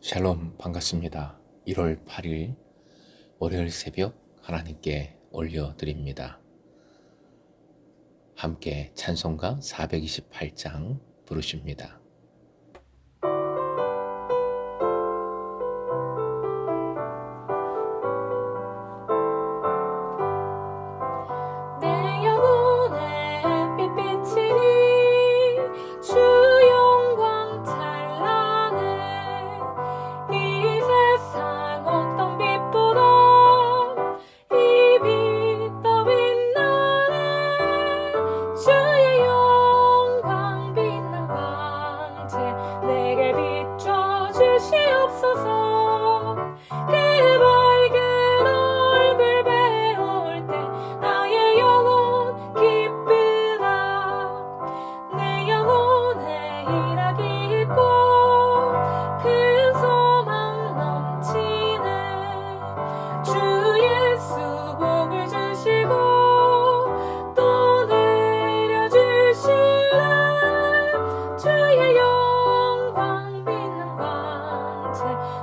샬롬 반갑습니다. 1월 8일 월요일 새벽 하나님께 올려드립니다. 함께 찬송가 428장 부르십니다.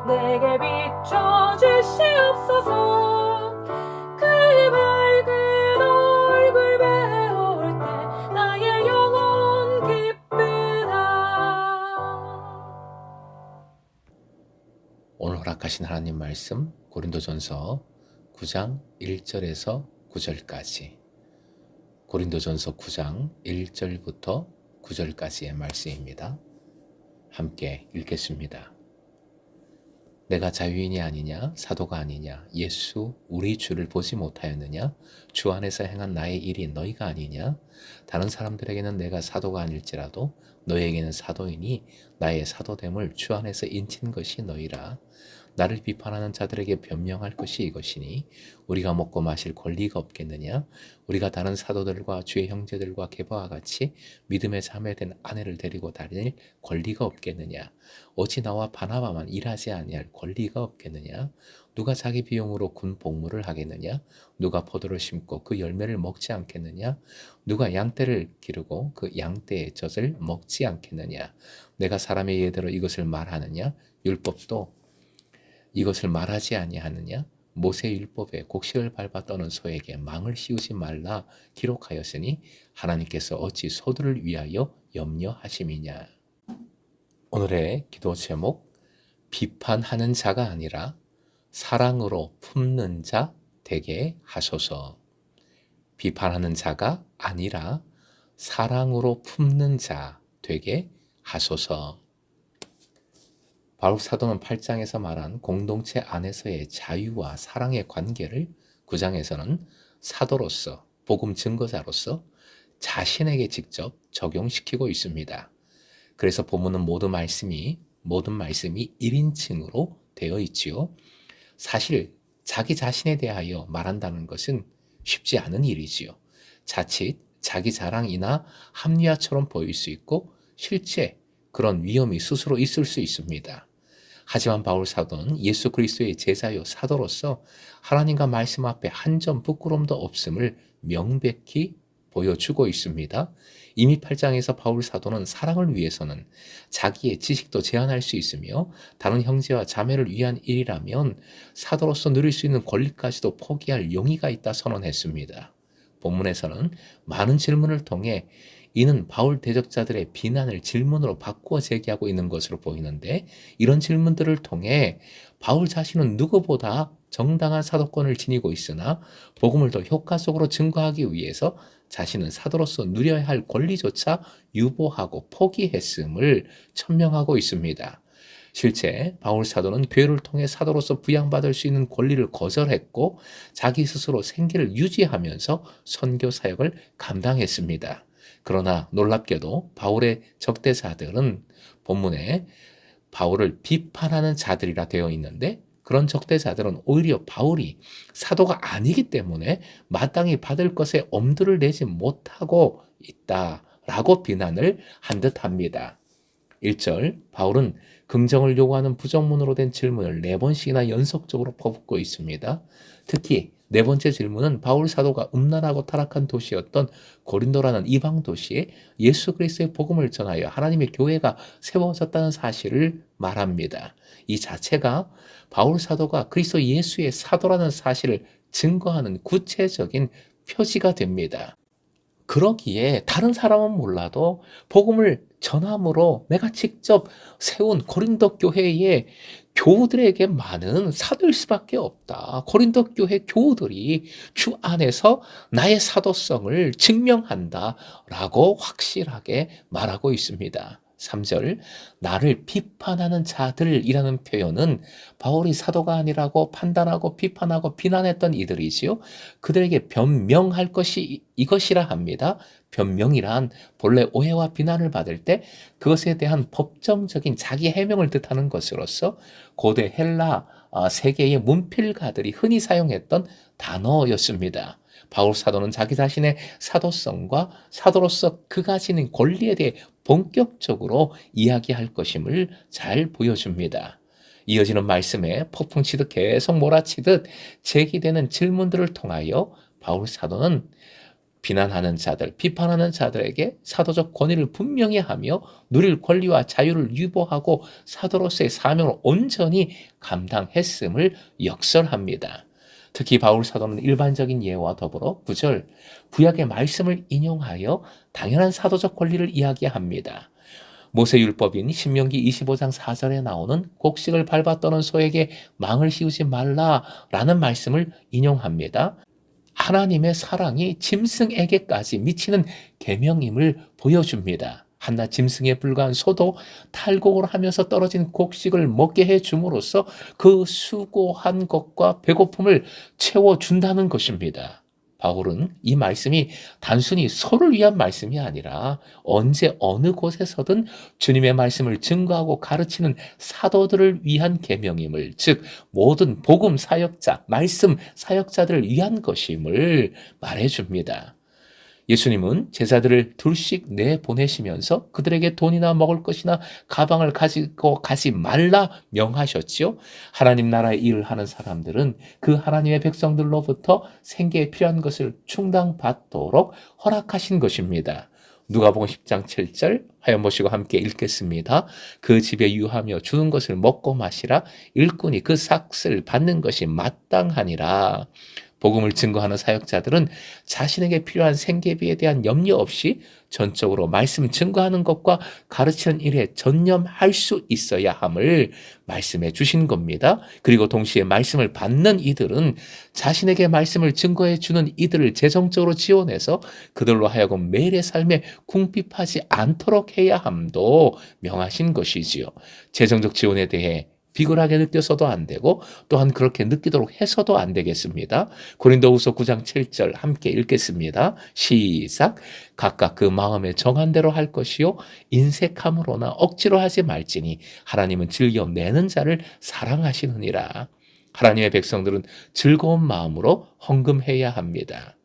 내게 비춰주시옵소서. 그 밝은 얼굴 배울 때 나의 영혼 기쁘다. 오늘 허락하신 하나님 말씀 고린도전서 9장 1절에서 9절까지 고린도전서 9장 1절부터 9절까지의 말씀입니다. 함께 읽겠습니다. 내가 자유인이 아니냐 사도가 아니냐 예수 우리 주를 보지 못하였느냐 주 안에서 행한 나의 일이 너희가 아니냐 다른 사람들에게는 내가 사도가 아닐지라도 너희에게는 사도이니 나의 사도됨을 주 안에서 인친 것이 너희라. 나를 비판하는 자들에게 변명할 것이 이것이니 우리가 먹고 마실 권리가 없겠느냐 우리가 다른 사도들과 주의 형제들과 계바와 같이 믿음의 자매된 아내를 데리고 다닐 권리가 없겠느냐 오직 나와 바나바만 일하지 아니할 권리가 없겠느냐 누가 자기 비용으로 군 복무를 하겠느냐 누가 포도를 심고 그 열매를 먹지 않겠느냐 누가 양떼를 기르고 그 양떼의 젖을 먹지 않겠느냐 내가 사람의 예대로 이것을 말하느냐 율법도 이것을 말하지 아니하느냐 모세 율법에 곡식을 밟아 떠는 소에게 망을 씌우지 말라 기록하였으니 하나님께서 어찌 소들을 위하여 염려하심이냐. 오늘의 기도 제목 비판하는 자가 아니라 사랑으로 품는 자 되게 하소서. 비판하는 자가 아니라 사랑으로 품는 자 되게 하소서. 바울 사도는 8장에서 말한 공동체 안에서의 자유와 사랑의 관계를 9장에서는 사도로서 복음 증거자로서 자신에게 직접 적용시키고 있습니다. 그래서 본문은 모든 말씀이 1인칭으로 되어 있지요. 사실 자기 자신에 대하여 말한다는 것은 쉽지 않은 일이지요. 자칫 자기 자랑이나 합리화처럼 보일 수 있고 실제 그런 위험이 스스로 있을 수 있습니다. 하지만 바울 사도는 예수 그리스도의 제자요 사도로서 하나님과 말씀 앞에 한 점 부끄럼도 없음을 명백히 보여주고 있습니다. 이미 8장에서 바울 사도는 사랑을 위해서는 자기의 지식도 제한할 수 있으며 다른 형제와 자매를 위한 일이라면 사도로서 누릴 수 있는 권리까지도 포기할 용의가 있다 선언했습니다. 본문에서는 많은 질문을 통해 이는 바울 대적자들의 비난을 질문으로 바꾸어 제기하고 있는 것으로 보이는데 이런 질문들을 통해 바울 자신은 누구보다 정당한 사도권을 지니고 있으나 복음을 더 효과적으로 증거하기 위해서 자신은 사도로서 누려야 할 권리조차 유보하고 포기했음을 천명하고 있습니다. 실제 바울 사도는 교회를 통해 사도로서 부양받을 수 있는 권리를 거절했고 자기 스스로 생계를 유지하면서 선교 사역을 감당했습니다. 그러나 놀랍게도 바울의 적대자들은 본문에 바울을 비판하는 자들이라 되어 있는데 그런 적대자들은 오히려 바울이 사도가 아니기 때문에 마땅히 받을 것에 엄두를 내지 못하고 있다라고 비난을 한 듯합니다. 1절 바울은 긍정을 요구하는 부정문으로 된 질문을 4번씩이나 연속적으로 퍼붓고 있습니다. 특히 네 번째 질문은 바울 사도가 음란하고 타락한 도시였던 고린도라는 이방 도시에 예수 그리스도의 복음을 전하여 하나님의 교회가 세워졌다는 사실을 말합니다. 이 자체가 바울 사도가 그리스도 예수의 사도라는 사실을 증거하는 구체적인 표지가 됩니다. 그러기에 다른 사람은 몰라도 복음을 전함으로 내가 직접 세운 고린도 교회의 교우들에게만은 사도일 수밖에 없다. 고린도 교회 교우들이 주 안에서 나의 사도성을 증명한다라고 확실하게 말하고 있습니다. 3절, 나를 비판하는 자들이라는 표현은 바울이 사도가 아니라고 판단하고 비판하고 비난했던 이들이지요. 그들에게 변명할 것이 이것이라 합니다. 변명이란 본래 오해와 비난을 받을 때 그것에 대한 법정적인 자기 해명을 뜻하는 것으로서 고대 헬라 세계의 문필가들이 흔히 사용했던 단어였습니다. 바울 사도는 자기 자신의 사도성과 사도로서 그가 지닌 권리에 대해 본격적으로 이야기할 것임을 잘 보여줍니다. 이어지는 말씀에 폭풍 치듯 계속 몰아치듯 제기되는 질문들을 통하여 바울 사도는 비난하는 자들, 비판하는 자들에게 사도적 권위를 분명히 하며 누릴 권리와 자유를 유보하고 사도로서의 사명을 온전히 감당했음을 역설합니다. 특히 바울 사도는 일반적인 예와 더불어 9절, 구약의 말씀을 인용하여 당연한 사도적 권리를 이야기합니다. 모세율법인 신명기 25장 4절에 나오는 곡식을 밟아 떠는 소에게 망을 씌우지 말라라는 말씀을 인용합니다. 하나님의 사랑이 짐승에게까지 미치는 계명임을 보여줍니다. 한낱 짐승에 불과한 소도 탈곡을 하면서 떨어진 곡식을 먹게 해줌으로써 그 수고한 것과 배고픔을 채워준다는 것입니다. 바울은 이 말씀이 단순히 소를 위한 말씀이 아니라 언제 어느 곳에서든 주님의 말씀을 증거하고 가르치는 사도들을 위한 계명임을, 즉 모든 복음 사역자, 말씀 사역자들을 위한 것임을 말해줍니다. 예수님은 제자들을 둘씩 내보내시면서 그들에게 돈이나 먹을 것이나 가방을 가지고 가지 말라 명하셨지요. 하나님 나라의 일을 하는 사람들은 그 하나님의 백성들로부터 생계에 필요한 것을 충당받도록 허락하신 것입니다. 누가복음 10장 7절 하여 보시고 함께 읽겠습니다. 그 집에 유하며 주는 것을 먹고 마시라. 일꾼이 그 삭을 받는 것이 마땅하니라. 복음을 증거하는 사역자들은 자신에게 필요한 생계비에 대한 염려 없이 전적으로 말씀 증거하는 것과 가르치는 일에 전념할 수 있어야 함을 말씀해 주신 겁니다. 그리고 동시에 말씀을 받는 이들은 자신에게 말씀을 증거해 주는 이들을 재정적으로 지원해서 그들로 하여금 매일의 삶에 궁핍하지 않도록 해야 함도 명하신 것이지요. 재정적 지원에 대해 비굴하게 느껴서도 안 되고 또한 그렇게 느끼도록 해서도 안 되겠습니다. 고린도후서 9장 7절 함께 읽겠습니다. 시작. 각각 그 마음에 정한 대로 할 것이요 인색함으로나 억지로 하지 말지니 하나님은 즐겨 내는 자를 사랑하시느니라. 하나님의 백성들은 즐거운 마음으로 헌금해야 합니다.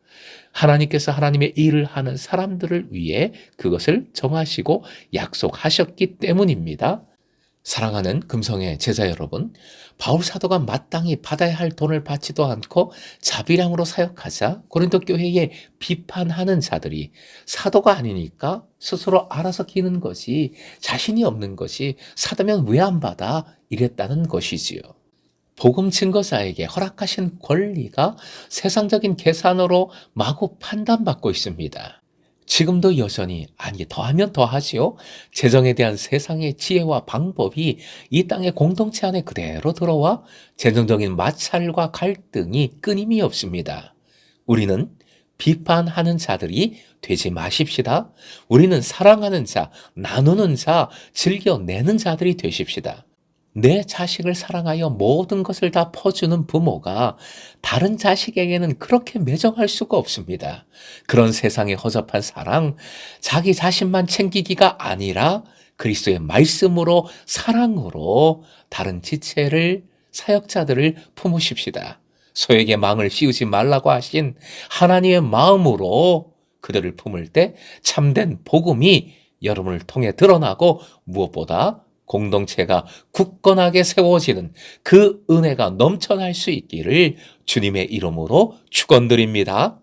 하나님께서 하나님의 일을 하는 사람들을 위해 그것을 정하시고 약속하셨기 때문입니다. 사랑하는 금성의 제자 여러분, 바울 사도가 마땅히 받아야 할 돈을 받지도 않고 자비량으로 사역하자 고린도 교회에 비판하는 자들이 사도가 아니니까 스스로 알아서 기는 것이, 자신이 없는 것이, 사도면 왜 안 받아? 이랬다는 것이지요. 복음 증거자에게 허락하신 권리가 세상적인 계산으로 마구 판단받고 있습니다. 지금도 여전히, 아니 더하면 더하지요. 재정에 대한 세상의 지혜와 방법이 이 땅의 공동체 안에 그대로 들어와 재정적인 마찰과 갈등이 끊임이 없습니다. 우리는 비판하는 자들이 되지 마십시다. 우리는 사랑하는 자, 나누는 자, 즐겨내는 자들이 되십시다. 내 자식을 사랑하여 모든 것을 다 퍼주는 부모가 다른 자식에게는 그렇게 매정할 수가 없습니다. 그런 세상의 허접한 사랑, 자기 자신만 챙기기가 아니라 그리스도의 말씀으로, 사랑으로 다른 지체를, 사역자들을 품으십시다. 소에게 망을 씌우지 말라고 하신 하나님의 마음으로 그들을 품을 때 참된 복음이 여러분을 통해 드러나고 무엇보다 공동체가 굳건하게 세워지는 그 은혜가 넘쳐날 수 있기를 주님의 이름으로 축원드립니다.